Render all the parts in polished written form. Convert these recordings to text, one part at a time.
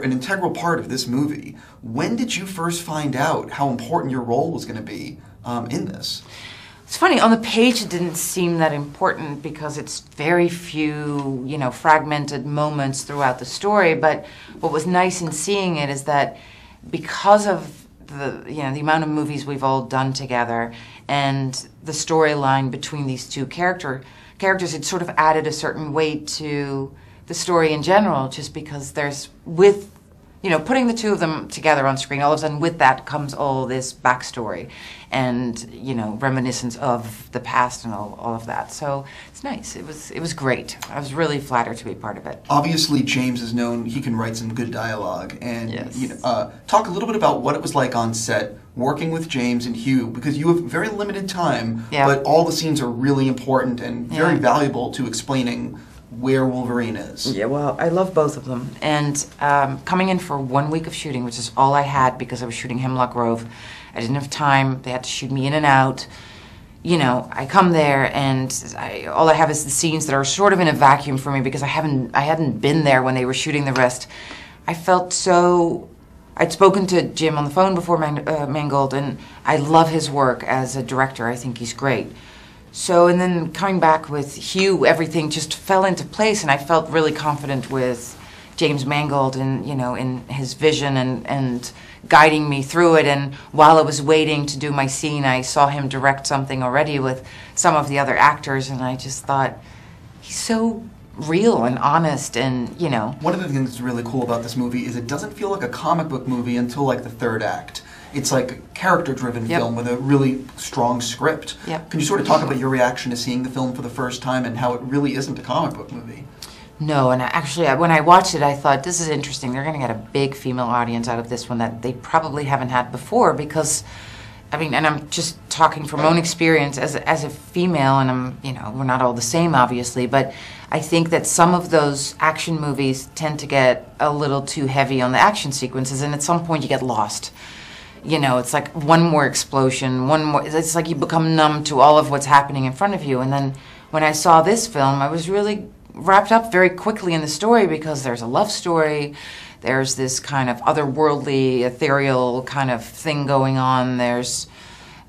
an integral part of this movie. When did you first find out how important your role was going to be in this? It's funny, on the page it didn't seem that important because it's very few, you know, fragmented moments throughout the story, but what was nice in seeing it is that because of the amount of movies we've all done together and the storyline between these two characters, it sort of added a certain weight to the story in general, just because there's, with, you know, putting the two of them together on screen, all of a sudden with that comes all this backstory and, you know, reminiscence of the past and all of that. So it's nice. It was great. I was really flattered to be part of it. Obviously, James is known, he can write some good dialogue. And yes. You know, talk a little bit about what it was like on set working with James and Hugh, because you have very limited time, but all the scenes are really important and very valuable to explaining where Wolverine is. Yeah, well, I love both of them. And coming in for 1 week of shooting, which is all I had because I was shooting Hemlock Grove, I didn't have time. They had to shoot me in and out. You know, I come there and all I have is the scenes that are sort of in a vacuum for me because I hadn't been there when they were shooting the rest. I felt so... I'd spoken to Jim on the phone before Mangold, and I love his work as a director. I think he's great. So, and then coming back with Hugh, everything just fell into place, and I felt really confident with James Mangold and, you know, in his vision and guiding me through it. And while I was waiting to do my scene, I saw him direct something already with some of the other actors, and I just thought, he's so real and honest, and, you know. One of the things that's really cool about this movie is it doesn't feel like a comic book movie until like the third act. It's like a character-driven film with a really strong script. Can you sort of talk about your reaction to seeing the film for the first time and how it really isn't a comic book movie? No, and actually when I watched it I thought, this is interesting. They're going to get a big female audience out of this one that they probably haven't had before, because I mean, and I'm just talking from my own experience as a female, and I'm, you know, we're not all the same obviously, but I think that some of those action movies tend to get a little too heavy on the action sequences, and at some point you get lost. You know, it's like one more explosion, one more, it's like you become numb to all of what's happening in front of you. And then when I saw this film, I was really wrapped up very quickly in the story, because there's a love story, there's this kind of otherworldly, ethereal kind of thing going on, there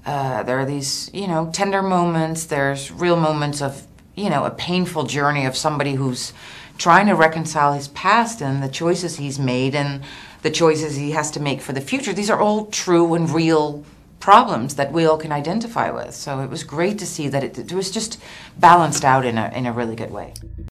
are these, you know, tender moments, there's real moments of, you know, a painful journey of somebody who's trying to reconcile his past and the choices he's made and the choices he has to make for the future. These are all true and real problems that we all can identify with. So it was great to see that it was just balanced out in a really good way.